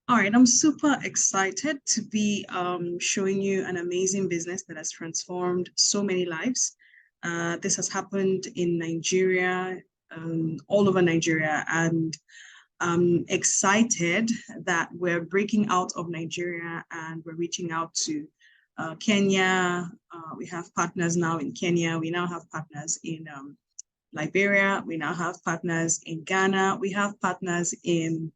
All right, I'm super excited to be showing you an amazing business that has transformed so many lives. This has happened in Nigeria, all over Nigeria, and I'm excited that we're breaking out of Nigeria and we're reaching out to Kenya. We have partners now in Kenya. We now have partners in Liberia. We now have partners in Ghana. We have partners in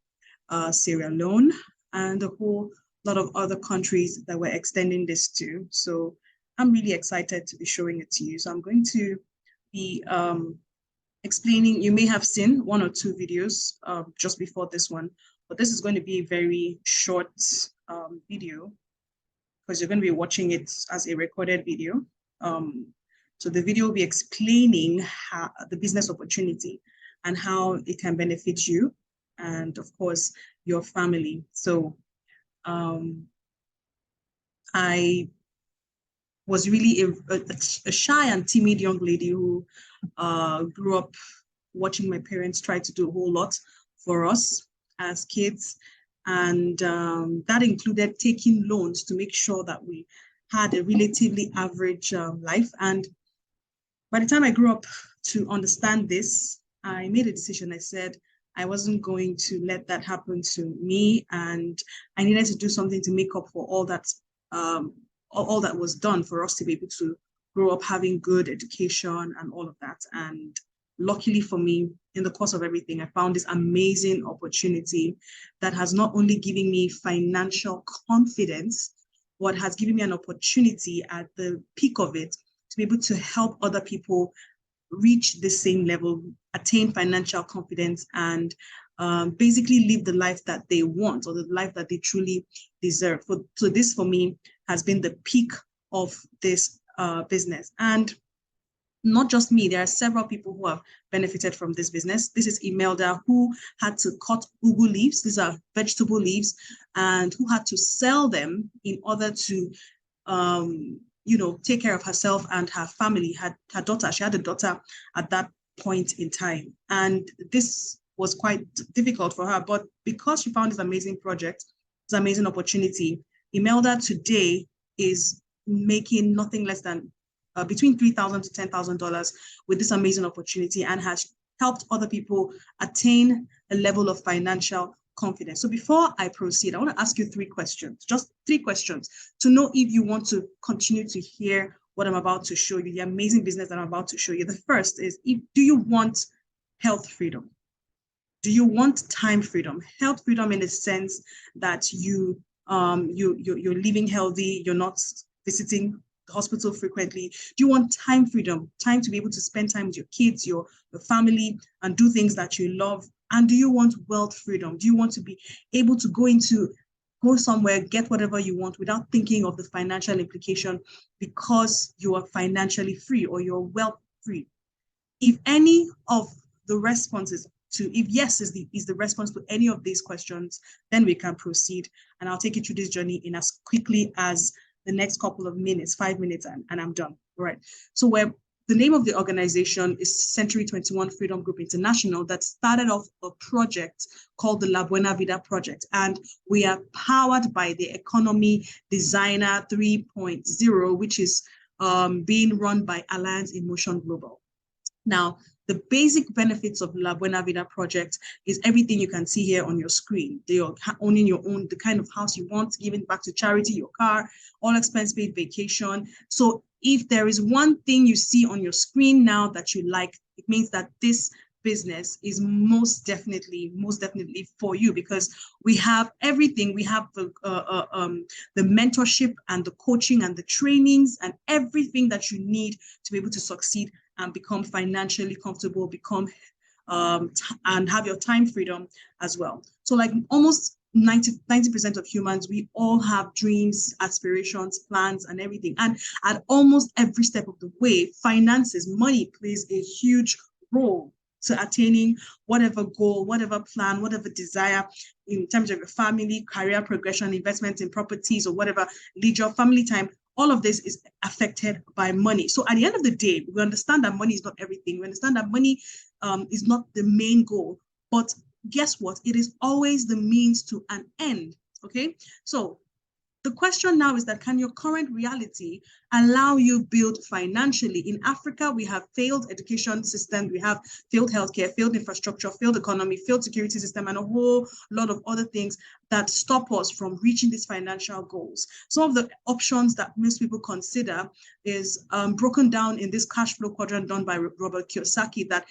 Sierra Leone, and a whole lot of other countries that we're extending this to. So I'm really excited to be showing it to you. So I'm going to be explaining. You may have seen one or two videos just before this one, but this is going to be a very short video because you're going to be watching it as a recorded video. So the video will be explaining how, the business opportunity and how it can benefit you and, of course, your family. So I was really a shy and timid young lady who grew up watching my parents try to do a whole lot for us as kids. And that included taking loans to make sure that we had a relatively average life. And by the time I grew up to understand this, I made a decision. I said I wasn't going to let that happen to me, and I needed to do something to make up for all that was done for us to be able to grow up having good education and all of that. And luckily for me, in the course of everything, I found this amazing opportunity that has not only given me financial confidence, but has given me an opportunity at the peak of it to be able to help other people reach the same level, attain financial confidence, and basically live the life that they want or the life that they truly deserve. So this for me has been the peak of this business. And not just me, there are several people who have benefited from this business. This is Imelda, who had to cut ugu leaves. These are vegetable leaves, and who had to sell them in order to take care of herself and her family. Her daughter, she had a daughter at that point in time. And this was quite difficult for her. But because she found this amazing project, this amazing opportunity, Imelda today is making nothing less than between $3,000 to $10,000 with this amazing opportunity, and has helped other people attain a level of financial confidence. So before I proceed, I want to ask you three questions, just three questions, to know if you want to continue to hear what I'm about to show you, the amazing business that I'm about to show you. The first is, do you want health freedom? Do you want time freedom? Health freedom in the sense that you're living healthy, you're not visiting the hospital frequently. Do you want time freedom, time to be able to spend time with your kids, your family, and do things that you love? And do you want wealth freedom? Do you want to be able to go somewhere, get whatever you want without thinking of the financial implication because you are financially free or you're wealth free? If any of the responses if yes is the response to any of these questions, then we can proceed. And I'll take you through this journey in as quickly as the next couple of minutes, 5 minutes, and I'm done. All right. So the name of the organization is Century 21 Freedom Group International, that started off a project called the Buena Vida project. And we are powered by the Economy Designer 3.0, which is being run by Alliance in Motion Global. Now, the basic benefits of La Buena Vida project is everything you can see here on your screen. You're owning your own, the kind of house you want, giving back to charity, your car, all expense paid vacation. So if there is one thing you see on your screen now that you like, it means that this business is most definitely for you, because we have everything. We have the mentorship and the coaching and the trainings and everything that you need to be able to succeed and become financially comfortable, and have your time freedom as well. So like almost 90% of humans, we all have dreams, aspirations, plans, and everything. And at almost every step of the way, finances, money plays a huge role to attaining whatever goal, whatever plan, whatever desire in terms of your family, career progression, investment in properties, or whatever, leisure, family time. All of this is affected by money. So at the end of the day, we understand that money is not everything. We understand that money is not the main goal, but guess what? It is always the means to an end. Okay, so the question now is that, can your current reality allow you build financially? In Africa, we have failed education system, we have failed healthcare, failed infrastructure, failed economy, failed security system, and a whole lot of other things that stop us from reaching these financial goals. Some of the options that most people consider is broken down in this cash flow quadrant done by Robert Kiyosaki that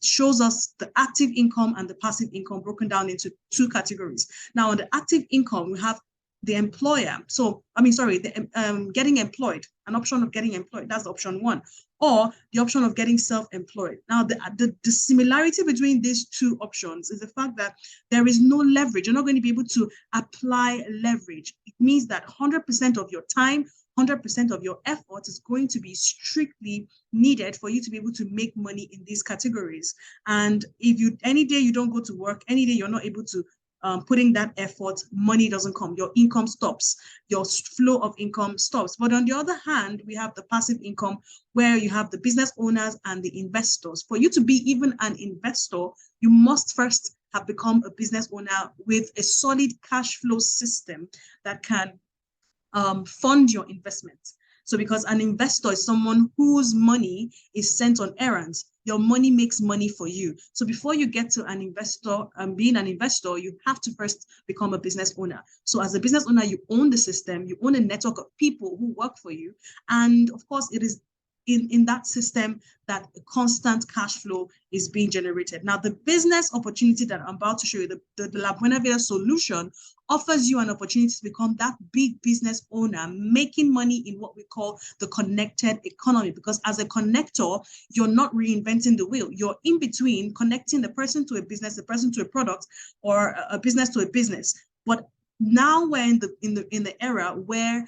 shows us the active income and the passive income broken down into two categories. Now, on the active income, we have the employer. Getting employed, an option of getting employed. That's option one. Or the option of getting self-employed. Now, the similarity between these two options is the fact that there is no leverage. You're not going to be able to apply leverage. It means that 100% of your time, 100% of your effort is going to be strictly needed for you to be able to make money in these categories. And if any day you don't go to work, any day you're not able to putting that effort, money doesn't come. Your income stops. Your flow of income stops. But on the other hand, we have the passive income where you have the business owners and the investors. For you to be even an investor, you must first have become a business owner with a solid cash flow system that can fund your investment. So because an investor is someone whose money is sent on errands, your money makes money for you. So before you get to an investor, being an investor, you have to first become a business owner. So as a business owner, you own the system, you own a network of people who work for you. And of course, it is in that system that a constant cash flow is being generated. Now, the business opportunity that I'm about to show you, the La Buena Vida solution, offers you an opportunity to become that big business owner, making money in what we call the connected economy. Because as a connector, you're not reinventing the wheel. You're in between connecting the person to a business, the person to a product, or a business to a business. But now we're in the era where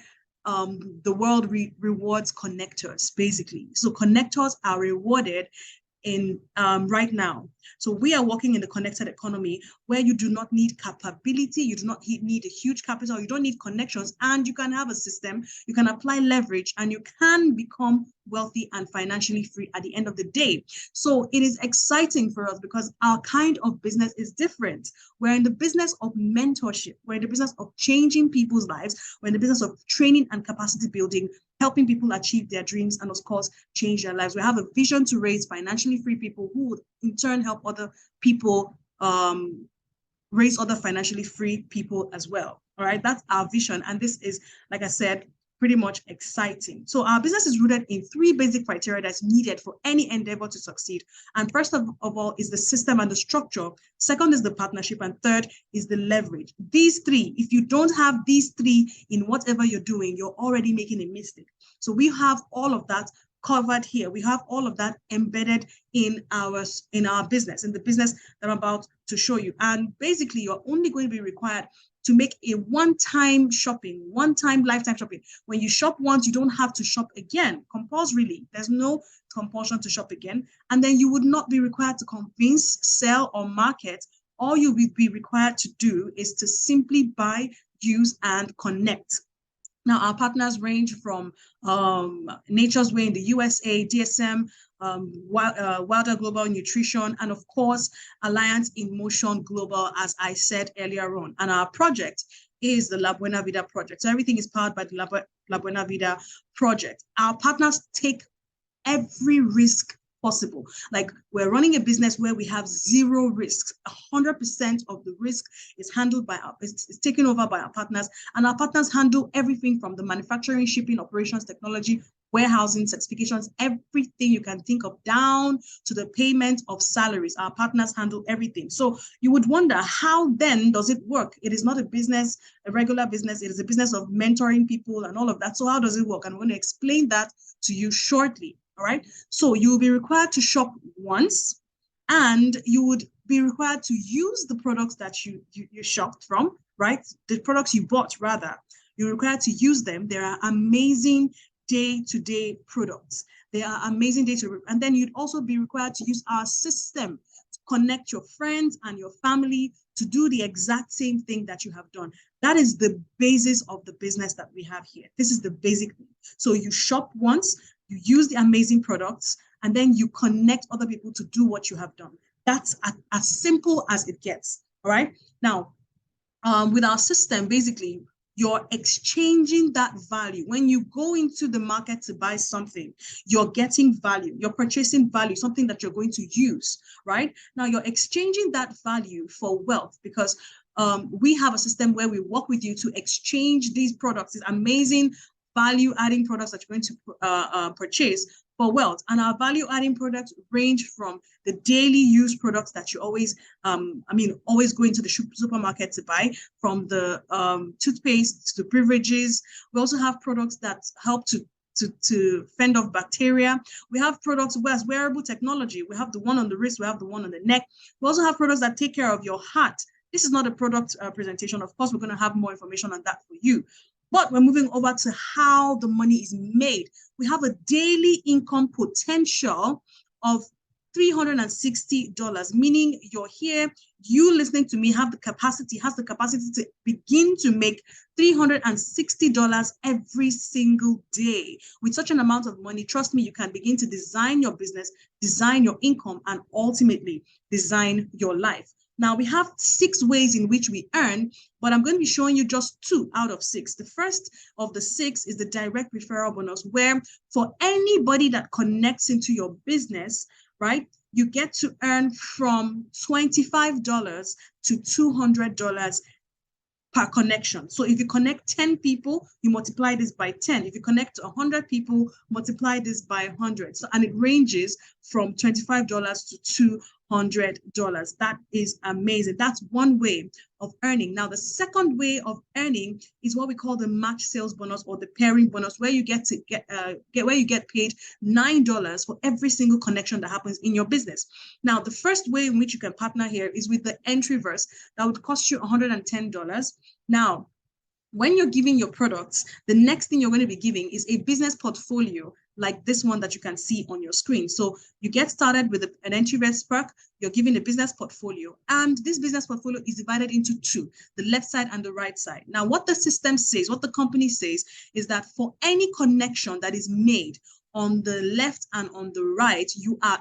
the world rewards connectors, basically. So connectors are rewarded in right now. So we are working in the connected economy where you do not need capability, you do not need a huge capital, you don't need connections, and you can have a system, you can apply leverage, and you can become wealthy and financially free at the end of the day. So it is exciting for us because our kind of business is different. We're in the business of mentorship. We're in the business of changing people's lives. We're in the business of training and capacity building, helping people achieve their dreams and, of course, change their lives. We have a vision to raise financially free people who would in turn help other people raise other financially free people as well. All right, that's our vision. And this is, like I said, pretty much exciting. So our business is rooted in three basic criteria that's needed for any endeavor to succeed. And first of all is the system and the structure. Second is the partnership. And third is the leverage. These three, if you don't have these three in whatever you're doing, you're already making a mistake. So we have all of that covered here. We have all of that embedded in our business, in the business that I'm about to show you. And basically, you're only going to be required to make a one-time lifetime shopping. When you shop once, you don't have to shop again, compulsorily. There's no compulsion to shop again. And then you would not be required to convince, sell, or market. All you will be required to do is to simply buy, use, and connect. Now, our partners range from Nature's Way in the USA, DSM, Wilder Global Nutrition, and of course, Alliance in Motion Global, as I said earlier on. And our project is the La Buena Vida project. So everything is powered by the La Buena Vida project. Our partners take every risk possible. Like, we're running a business where we have zero risks. 100% of the risk is handled by it's taken over by our partners, and our partners handle everything from the manufacturing, shipping, operations, technology, warehousing, certifications, everything you can think of, down to the payment of salaries. Our partners handle everything. So you would wonder, how then does it work? It is not a business, a regular business. It is a business of mentoring people and all of that. So how does it work? I'm going to explain that to you shortly. All right. So you will be required to shop once, and you would be required to use the products that you shopped from, right? The products you bought, rather. You're required to use them. There are amazing day-to-day products. They are amazing day-to-day. And then you'd also be required to use our system to connect your friends and your family to do the exact same thing that you have done. That is the basis of the business that we have here. This is the basic thing. So you shop once, you use the amazing products, and then you connect other people to do what you have done. That's as simple as it gets. All right. Now, with our system, basically, you're exchanging that value. When you go into the market to buy something, you're getting value, you're purchasing value, something that you're going to use, right? Now you're exchanging that value for wealth, because we have a system where we work with you to exchange these products, these amazing value adding products that you're going to purchase for wealth. And our value adding products range from the daily use products that you always, always go into the supermarket to buy, from the toothpaste to beverages. We also have products that help to fend off bacteria. We have products with wearable technology. We have the one on the wrist, we have the one on the neck. We also have products that take care of your heart. This is not a product presentation. Of course, we're going to have more information on that for you. But we're moving over to how the money is made. We have a daily income potential of $360, meaning you're here, you listening to me has the capacity to begin to make $360 every single day. With such an amount of money, trust me, you can begin to design your business, design your income, and ultimately design your life. Now, we have 6 ways in which we earn, but I'm going to be showing you just 2 out of 6. The first of the 6 is the direct referral bonus, where for anybody that connects into your business, right, you get to earn from $25 to $200 per connection. So if you connect 10 people, you multiply this by 10. If you connect 100 people, multiply this by 100. So, and it ranges from $25 to $200. That is amazing. That's one way of earning. Now, the second way of earning is what we call the match sales bonus, or the pairing bonus, where you get paid $9 for every single connection that happens in your business. Now, the first way in which you can partner here is with the entry-verse. That would cost you $110. Now, when you're giving your products, the next thing you're going to be giving is a business portfolio like this one that you can see on your screen. So you get started with an entry-verse perk, you're given a business portfolio, and this business portfolio is divided into 2, the left side and the right side. Now, what the system says, what the company says, is that for any connection that is made on the left and on the right,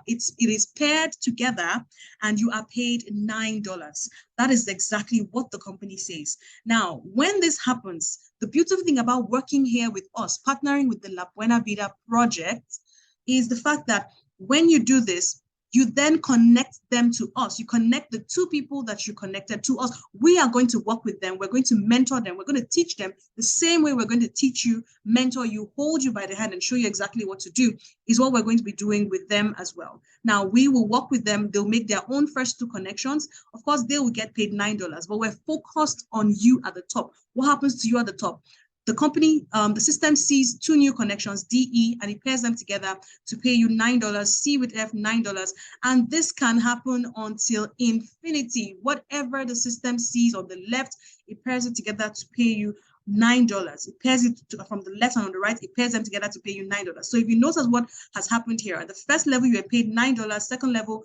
it is paired together and you are paid $9. That is exactly what the company says. Now, when this happens, the beautiful thing about working here with us, partnering with the Buena Vida project, is the fact that when you do this, you then connect them to us. You connect the 2 people that you connected to us. We are going to work with them. We're going to mentor them. We're going to teach them the same way we're going to teach you, mentor you, hold you by the hand, and show you exactly what to do, is what we're going to be doing with them as well. Now, we will work with them. They'll make their own first 2 connections. Of course, they will get paid $9, but we're focused on you at the top. What happens to you at the top? The company, the system sees 2 new connections, DE, and it pairs them together to pay you $9, C with F, $9. And this can happen until infinity. Whatever the system sees on the left, it pairs it together to pay you $9. It pairs it from the left and on the right, it pairs them together to pay you $9. So if you notice what has happened here, at the first level, you are paid $9, second level,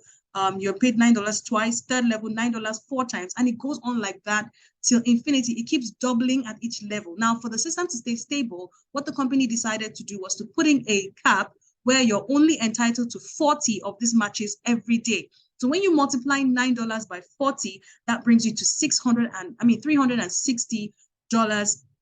you're paid $9 twice, third level, $9 4 times, and it goes on like that till infinity. It keeps doubling at each level. Now, for the system to stay stable, what the company decided to do was to put in a cap where you're only entitled to 40 of these matches every day. So when you multiply $9 by 40, that brings you to $360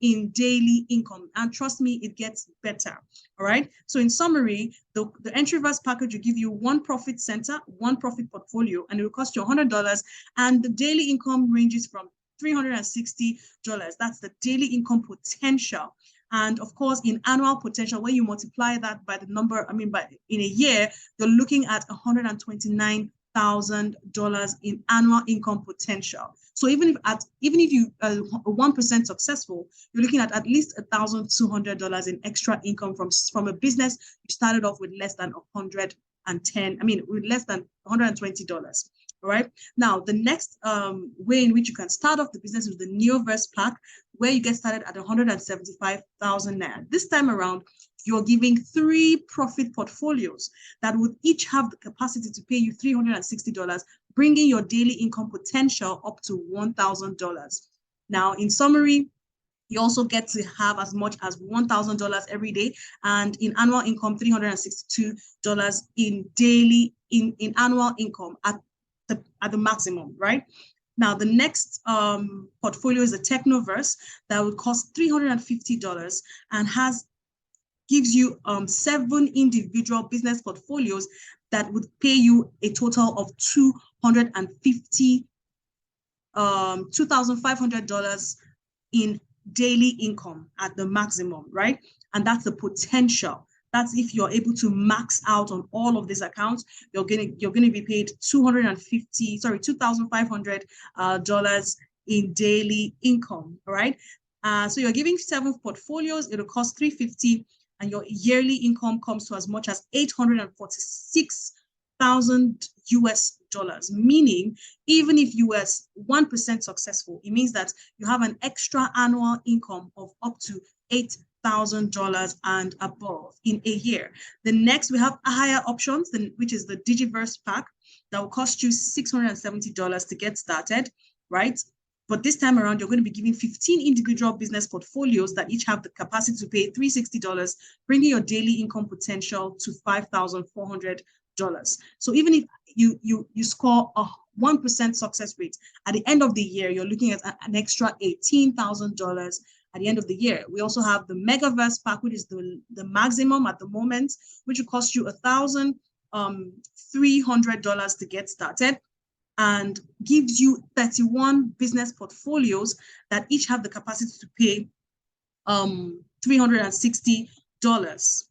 in daily income. And trust me, it gets better. All right. So in summary, the entry-verse package will give you 1 profit center, 1 profit portfolio, and it will cost you $100. And the daily income ranges from $360. That's the daily income potential. And of course, in annual potential, when you multiply that by the number, in a year, you're looking at $129,000 in annual income potential. So even if you are 1% successful, you're looking at least $1,200 in extra income from a business you started off with less than with less than $120. All right. Now, the next way in which you can start off the business is the Neoverse pack, where you get started at 175,000 naira. This time around, you're giving 3 profit portfolios that would each have the capacity to pay you $360, bringing your daily income potential up to $1,000. Now, in summary, you also get to have as much as $1,000 every day, and in annual income, $362 in annual income. At the at the maximum, right? Now, the next portfolio is a Technoverse that would cost $350 and gives you 7 individual business portfolios that would pay you a total of $2,500 in daily income at the maximum, right? And that's the potential. That's if you're able to max out on all of these accounts, you're gonna be paid $2,500 in daily income, all right? So you're giving 7 portfolios, it'll cost $350, and your yearly income comes to as much as $846,000 meaning even if you were 1% successful, it means that you have an extra annual income of up to $8,000 and above in a year. The next, we have higher options, which is the Digiverse pack that will cost you $670 to get started, right? But this time around, you're going to be giving 15 individual business portfolios that each have the capacity to pay $360, bringing your daily income potential to $5,400. So even if you score a 1% success rate, at the end of the year, you're looking at an extra $18,000 at the end of the year. We also have the Megaverse pack, which is the maximum at the moment, which will cost you $1,300 to get started, and gives you 31 business portfolios that each have the capacity to pay $360,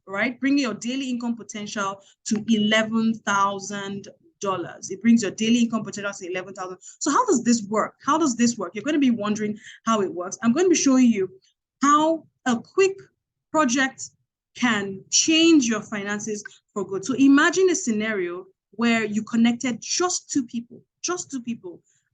right? Bringing your daily income potential to $11,000. It brings your daily income potential to $11,000. So how does this work? How does this work? You're going to be wondering how it works. I'm going to be showing you how a quick project can change your finances for good. So imagine a scenario where you connected just 2 people,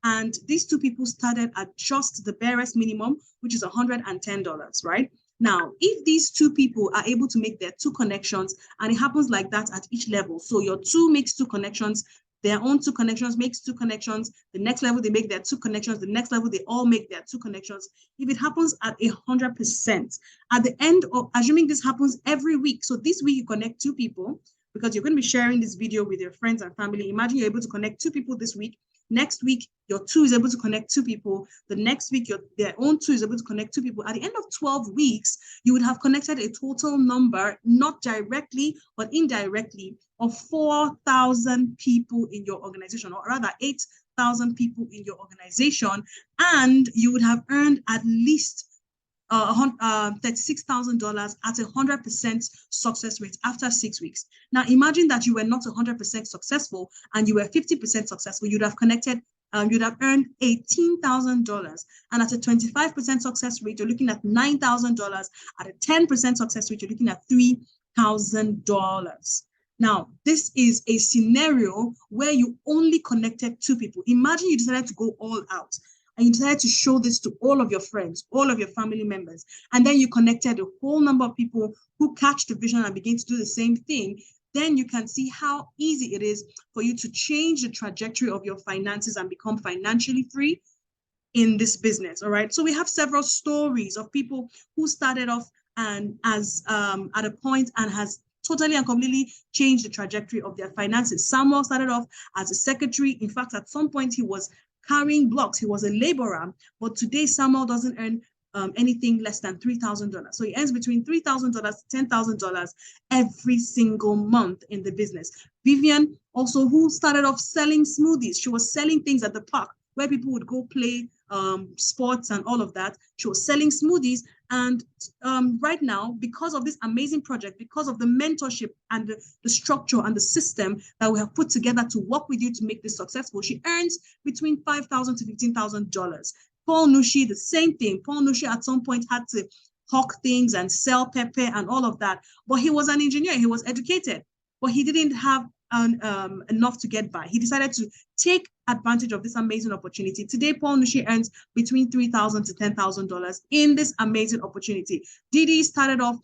and these 2 people started at just the barest minimum, which is $110, right? Now, if these 2 people are able to make their 2 connections, and it happens like that at each level, so your 2 makes 2 connections, their own 2 connections makes 2 connections, the next level they make their 2 connections, the next level they all make their 2 connections. If it happens at 100%, at the end of, assuming this happens every week, so this week you connect 2 people, because you're going to be sharing this video with your friends and family. Imagine you're able to connect 2 people this week. Next week, your 2 is able to connect 2 people. The next week, their own 2 is able to connect 2 people. At the end of 12 weeks, you would have connected a total number, not directly, but indirectly, of 4,000 people in your organization, or rather 8,000 people in your organization. And you would have earned at least $36,000 at 100% success rate after 6 weeks. Now, imagine that you were not 100% successful and you were 50% successful. You'd have earned $18,000. And at a 25% success rate, you're looking at $9,000. At a 10% success rate, you're looking at $3,000. Now, this is a scenario where you only connected 2 people. Imagine you decided to go all out, and you decided to show this to all of your friends, all of your family members, and then you connected a whole number of people who catch the vision and begin to do the same thing. Then you can see how easy it is for you to change the trajectory of your finances and become financially free in this business. All right. So we have several stories of people who started off and as at a point and has totally and completely changed the trajectory of their finances. Samuel started off as a secretary. In fact, at some point he was carrying blocks. He was a laborer, but today Samuel doesn't earn anything less than $3,000. So he earns between $3,000 to $10,000 every single month in the business. Vivian also, who started off selling smoothies. She was selling things at the park where people would go play sports and all of that. She was selling smoothies. And right now, because of this amazing project, because of the mentorship and the structure and the system that we have put together to work with you to make this successful, she earns between $5,000 to $15,000. Paul Nushi, the same thing. Paul Nushi at some point had to hawk things and sell pepper and all of that. But he was an engineer. He was educated, but he didn't have enough to get by. He decided to take advantage of this amazing opportunity. Today, Paul Nushi earns between $3,000 to $10,000 in this amazing opportunity. Didi started off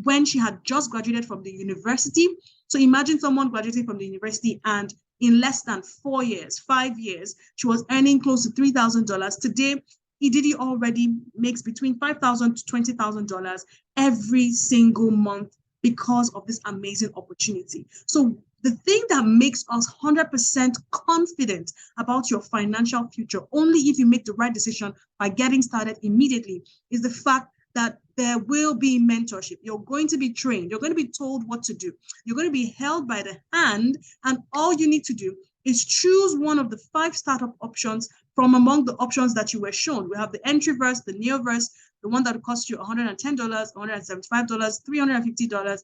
when she had just graduated from the university. So imagine someone graduating from the university and in less than 4 years, 5 years, she was earning close to $3,000. Today, Didi already makes between $5,000 to $20,000 every single month because of this amazing opportunity. So The thing that makes us 100% confident about your financial future, only if you make the right decision by getting started immediately, is the fact that there will be mentorship. You're going to be trained. You're going to be told what to do. You're going to be held by the hand, and all you need to do is choose one of the 5 startup options from among the options that you were shown. We have the entry verse, the neo verse, the one that will cost you $110, $175, $350,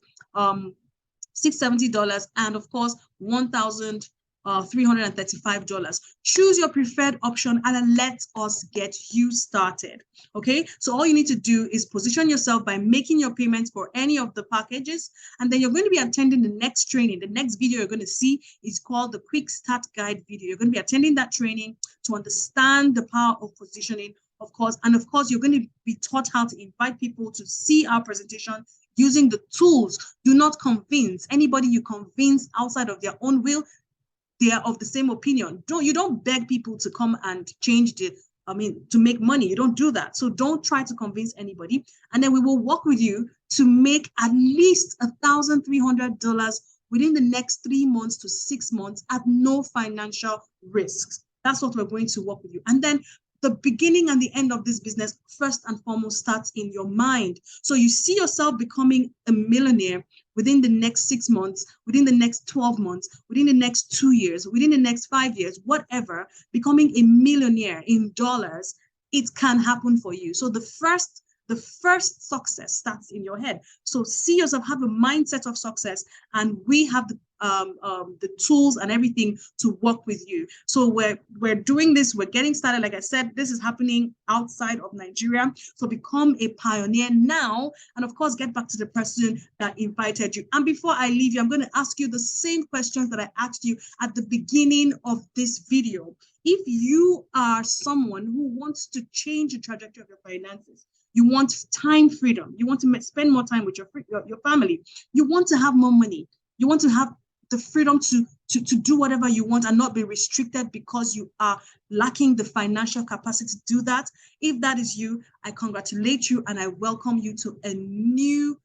$670, and of course, $1,335. Choose your preferred option and let us get you started. Okay, so all you need to do is position yourself by making your payments for any of the packages, and then you're going to be attending the next training. The next video you're going to see is called the Quick Start Guide video. You're going to be attending that training to understand the power of positioning, of course, and of course, you're going to be taught how to invite people to see our presentation using the tools. Do not convince anybody you convince outside of their own will. They are of the same opinion. You don't beg people to come and change to make money. You don't do that. So don't try to convince anybody. And then we will work with you to make at least $1,300 within the next 3 months to 6 months at no financial risks. That's what we're going to work with you. And then the beginning and the end of this business, first and foremost, starts in your mind. So you see yourself becoming a millionaire within the next 6 months, within the next 12 months, within the next 2 years, within the next 5 years, whatever, becoming a millionaire in dollars, it can happen for you. So the first success starts in your head. So see yourself, have a mindset of success, and we have the tools and everything to work with you. So we're doing this, we're getting started. Like I said, this is happening outside of Nigeria. So become a pioneer now, and of course, get back to the person that invited you. And before I leave you, I'm going to ask you the same questions that I asked you at the beginning of this video. If you are someone who wants to change the trajectory of your finances, you want time freedom, you want to spend more time with your family, you want to have more money, you want to have the freedom to do whatever you want and not be restricted because you are lacking the financial capacity to do that. If that is you, I congratulate you and I welcome you to the new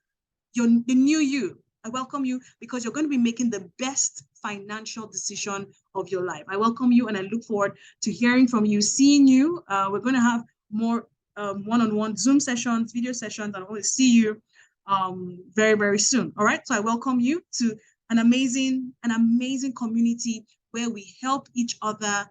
you. I welcome you because you're going to be making the best financial decision of your life. I welcome you and I look forward to hearing from you, seeing you. We're going to have more one-on-one Zoom sessions, video sessions, and I want to see you very, very soon. All right. So I welcome you to an amazing community where we help each other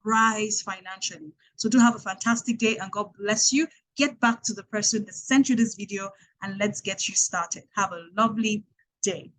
rise financially. So do have a fantastic day and God bless you. Get back to the person that sent you this video and let's get you started. Have a lovely day.